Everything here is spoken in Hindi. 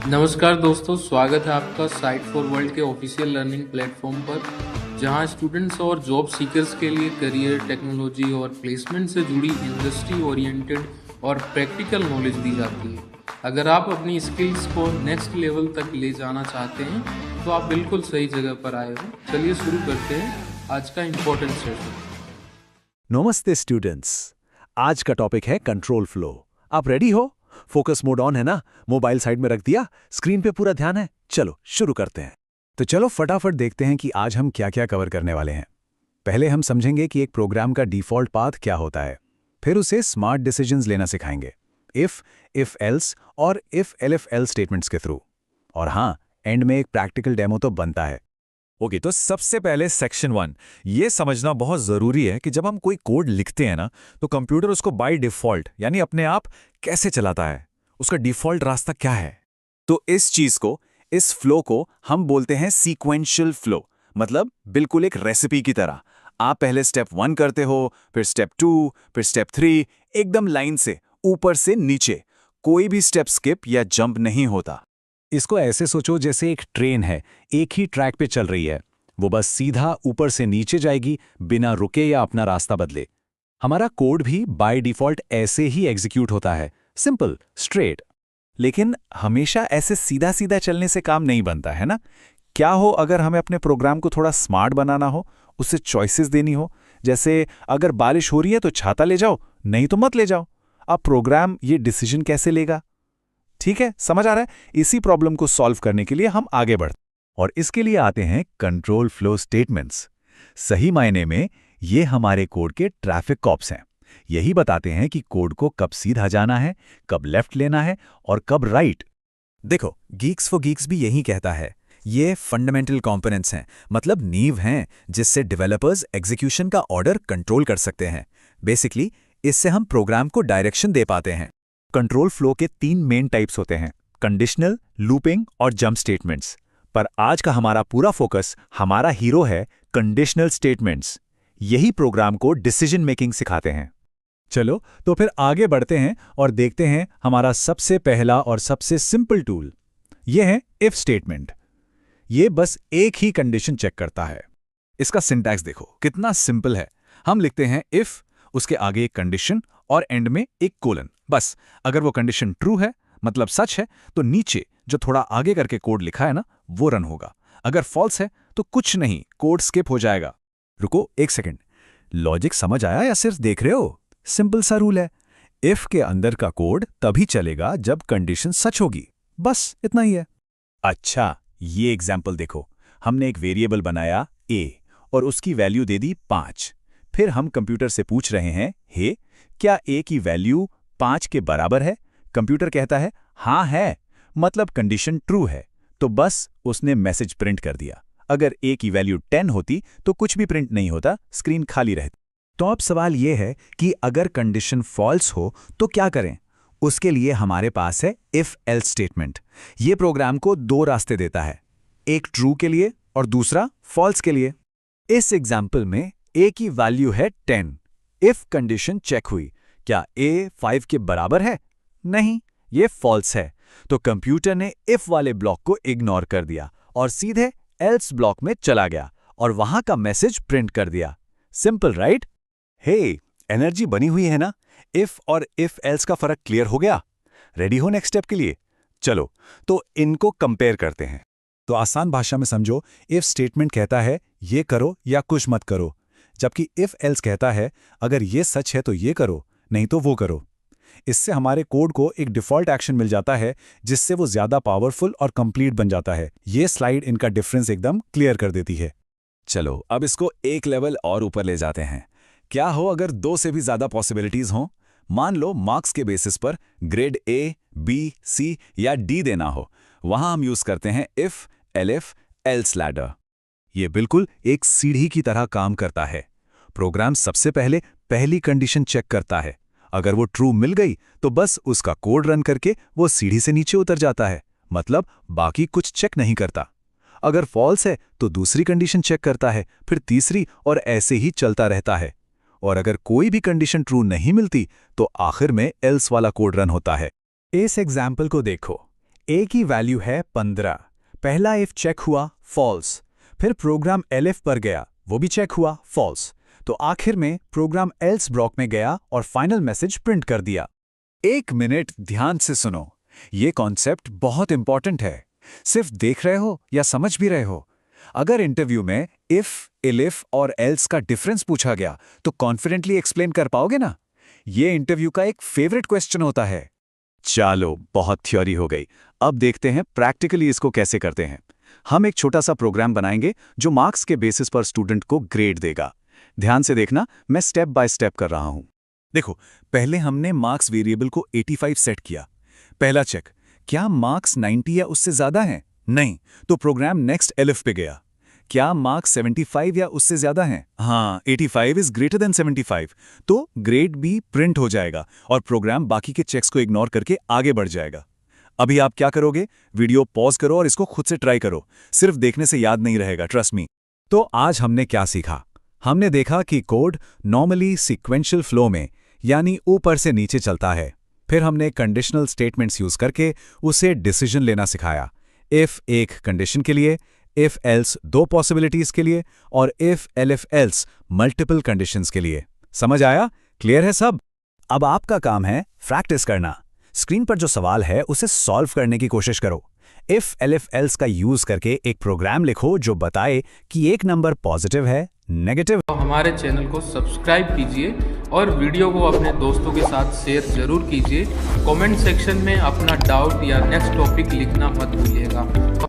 नमस्कार दोस्तों, स्वागत है आपका साइट फॉर वर्ल्ड के ऑफिशियल लर्निंग प्लेटफॉर्म पर, जहां स्टूडेंट्स और जॉब सीकर्स के लिए करियर, टेक्नोलॉजी और प्लेसमेंट से जुड़ी इंडस्ट्री ओरिएंटेड और प्रैक्टिकल नॉलेज दी जाती है। अगर आप अपनी स्किल्स को नेक्स्ट लेवल तक ले जाना चाहते हैं तो आप बिल्कुल सही जगह पर आए हो। चलिए शुरू करते हैं आज का इम्पोर्टेंट सेशन। नमस्ते स्टूडेंट्स, आज का टॉपिक है कंट्रोल फ्लो। आप रेडी हो? फोकस मोड ऑन है ना? मोबाइल साइड में रख दिया, स्क्रीन पे पूरा ध्यान है। चलो शुरू करते हैं। तो चलो फटाफट देखते हैं कि आज हम क्या क्या कवर करने वाले हैं। पहले हम समझेंगे कि एक प्रोग्राम का डिफॉल्ट पाथ क्या होता है। फिर उसे स्मार्ट डिसीजंस लेना सिखाएंगे, इफ एल्स और इफ एलif एल्स स्टेटमेंट्स के थ्रू। और हाँ, एंड में एक प्रैक्टिकल डेमो तो बनता है। ओके, तो सबसे पहले सेक्शन 1 ये समझना बहुत ज़रूरी है कि जब हम कोई कोड लिखते हैं ना, तो कंप्यूटर उसको बाय डिफ़ॉल्ट यानी अपने आप कैसे चलाता है, उसका डिफ़ॉल्ट रास्ता क्या है। तो इस चीज़ को, इस फ्लो को हम बोलते हैं सीक्वेंशियल फ्लो। मतलब बिल्कुल एक रेसिपी की तरह। आप पहले स्टेप 1 करते हो, फिर स्टेप 2, फिर स्टेप 3, एकदम लाइन से ऊपर से नीचे। कोई भी स्टेप स्किप या जंप नहीं होता। इसको ऐसे सोचो जैसे एक ट्रेन है, एक ही ट्रैक पे चल रही है। वो बस सीधा ऊपर से नीचे जाएगी, बिना रुके या अपना रास्ता बदले। हमारा कोड भी बाय डिफ़ॉल्ट ऐसे ही एग्जीक्यूट होता है, सिंपल, स्ट्रेट। लेकिन हमेशा ऐसे सीधा सीधा चलने से काम नहीं बनता है ना। क्या हो अगर हमें अपने प्रोग्राम को थोड़ा स्मार्ट बनाना हो, उससे चॉइसेस देनी हो। जैसे अगर बारिश हो रही है तो छाता ले जाओ, नहीं तो मत ले जाओ। अब प्रोग्राम ये डिसीजन कैसे लेगा? ठीक है, समझ आ रहा है? इसी प्रॉब्लम को सॉल्व करने के लिए हम आगे बढ़ते और इसके लिए आते हैं कंट्रोल फ्लो स्टेटमेंट्स। सही मायने में ये हमारे कोड के ट्रैफिक कॉप्स हैं। यही बताते हैं कि कोड को कब सीधा जाना है, कब लेफ्ट लेना है और कब राइट। देखो, गीक्स फॉर गीक्स भी यही कहता है, ये फंडामेंटल कंपोनेंट्स हैं, मतलब नींव हैं जिससे डेवलपर्स एग्जीक्यूशन का ऑर्डर कंट्रोल कर सकते हैं। बेसिकली इससे हम प्रोग्राम को डायरेक्शन दे पाते हैं। कंट्रोल फ्लो के 3 मेन टाइप्स होते हैं, कंडीशनल, लूपिंग और जंप स्टेटमेंट्स। पर आज का हमारा पूरा फोकस, हमारा हीरो है कंडीशनल स्टेटमेंट्स। यही प्रोग्राम को डिसीजन मेकिंग सिखाते हैं। चलो तो फिर आगे बढ़ते हैं और देखते हैं हमारा सबसे पहला और सबसे सिंपल टूल। यह है इफ स्टेटमेंट। ये बस एक ही कंडीशन चेक करता है। इसका सिंटैक्स देखो कितना सिंपल है। हम लिखते हैं इफ, उसके आगे एक कंडीशन और एंड में एक कोलन। बस अगर वो कंडीशन ट्रू है, मतलब सच है, तो नीचे जो थोड़ा आगे करके कोड लिखा है ना, वो रन होगा। अगर फॉल्स है तो कुछ नहीं, कोड स्किप हो जाएगा। रुको एक सेकंड, लॉजिक समझ आया या सिर्फ देख रहे हो? सिंपल सा रूल है, इफ के अंदर का कोड तभी चलेगा जब कंडीशन सच होगी। बस इतना ही है। अच्छा, ये एग्जाम्पल देखो। हमने एक वेरिएबल बनाया a और उसकी वैल्यू दे दी 5। फिर हम कंप्यूटर से पूछ रहे हैं, हे क्या a की वैल्यू 5 के बराबर है? कंप्यूटर कहता है हाँ है, मतलब कंडीशन ट्रू है। तो बस उसने मैसेज प्रिंट कर दिया। अगर a की वैल्यू 10 होती तो कुछ भी प्रिंट नहीं होता, स्क्रीन खाली रहती। तो अब सवाल यह है कि अगर कंडीशन फॉल्स हो तो क्या करें? उसके लिए हमारे पास है इफ एल्स स्टेटमेंट। ये प्रोग्राम को 2 रास्ते देता है, एक ट्रू के लिए और दूसरा फॉल्स के लिए। इस एग्जाम्पल में a की वैल्यू है 10। इफ कंडीशन चेक हुई, क्या a 5 के बराबर है? नहीं, ये फॉल्स है। तो कंप्यूटर ने इफ वाले ब्लॉक को इग्नोर कर दिया और सीधे एल्स ब्लॉक में चला गया और वहां का मैसेज प्रिंट कर दिया। Simple right? हे, एनर्जी बनी हुई है ना? इफ और इफ एल्स का फर्क क्लियर हो गया? रेडी हो नेक्स्ट स्टेप के लिए? चलो तो इनको कंपेयर करते हैं। तो आसान भाषा में समझो, इफ स्टेटमेंट कहता है ये करो या कुछ मत करो, जबकि इफ एल्स कहता है अगर ये सच है तो ये करो, नहीं तो वो करो। इससे हमारे कोड को एक डिफ़ॉल्ट एक्शन मिल जाता है जिससे वो ज़्यादा पावरफुल और कंप्लीट बन जाता है। ये स्लाइड इनका डिफरेंस एकदम क्लियर कर देती है। चलो अब इसको एक लेवल और ऊपर ले जाते हैं। क्या हो अगर 2 से भी ज़्यादा पॉसिबिलिटीज़ हों? मान लो मार्क्स के बेसिस पर ग्रेड A, B, C या D देना हो। वहाँ हम यूज़ करते हैं इफ एलif एल्स लैडर। ये बिल्कुल एक सीढ़ी की तरह काम करता है। प्रोग्राम सबसे पहले पहली कंडीशन चेक करता है। अगर वो ट्रू मिल गई तो बस उसका कोड रन करके वो सीढ़ी से नीचे उतर जाता है, मतलब बाकी कुछ चेक नहीं करता। अगर फॉल्स है तो दूसरी कंडीशन चेक करता है, फिर तीसरी और ऐसे ही चलता रहता है। और अगर कोई भी कंडीशन ट्रू नहीं मिलती तो आखिर में एल्स वाला कोड रन होता है। इस एग्जाम्पल को देखो, a की वैल्यू है 15। पहला इफ चेक हुआ फॉल्स, फिर प्रोग्राम elif पर गया, वो भी चेक हुआ फॉल्स। तो आखिर में प्रोग्राम else ब्लॉक में गया और फाइनल मैसेज प्रिंट कर दिया। एक मिनट ध्यान से सुनो, ये कॉन्सेप्ट बहुत इंपॉर्टेंट है। सिर्फ देख रहे हो या समझ भी रहे हो? अगर इंटरव्यू में इफ, elif और else का डिफरेंस पूछा गया तो कॉन्फिडेंटली एक्सप्लेन कर पाओगे ना? ये इंटरव्यू का एक फेवरेट क्वेश्चन होता है। चलो, बहुत थ्योरी हो गई, अब देखते हैं प्रैक्टिकली इसको कैसे करते हैं। हम एक छोटा सा प्रोग्राम बनाएंगे जो मार्क्स के बेसिस पर स्टूडेंट को ग्रेड देगा। ध्यान से देखना, मैं स्टेप बाय स्टेप कर रहा हूं। देखो, पहले हमने मार्क्स वेरिएबल को 85 सेट किया। पहला चेक, क्या मार्क्स 90 या उससे ज्यादा हैं? नहीं, तो प्रोग्राम नेक्स्ट elif पे गया। क्या मार्क्स 75 या उससे ज्यादा हैं? हाँ, 85 इज ग्रेटर देन 75, तो ग्रेड भी प्रिंट हो जाएगा और प्रोग्राम बाकी के चेक्स को इग्नोर करके आगे बढ़ जाएगा। अभी आप क्या करोगे? वीडियो पॉज करो और इसको खुद से ट्राई करो। सिर्फ देखने से याद नहीं रहेगा, ट्रस्ट मी। तो आज हमने क्या सीखा? हमने देखा कि कोड नॉर्मली सीक्वेंशियल फ्लो में, यानी ऊपर से नीचे चलता है। फिर हमने कंडीशनल स्टेटमेंट्स यूज करके उसे डिसीजन लेना सिखाया। इफ एक कंडीशन के लिए, इफ एल्स दो पॉसिबिलिटीज के लिए और if elif else multiple conditions के लिए। समझ आया? क्लियर है सब? अब आपका काम है प्रैक्टिस करना। स्क्रीन पर जो सवाल है उसे सॉल्व करने की कोशिश करो। इफ elif else का यूज करके एक प्रोग्राम लिखो जो बताए कि एक नंबर पॉजिटिव है, नेगेटिव। हमारे चैनल को सब्सक्राइब कीजिए और वीडियो को अपने दोस्तों के साथ शेयर जरूर कीजिए। कमेंट सेक्शन में अपना डाउट या नेक्स्ट टॉपिक लिखना मत भूलिएगा।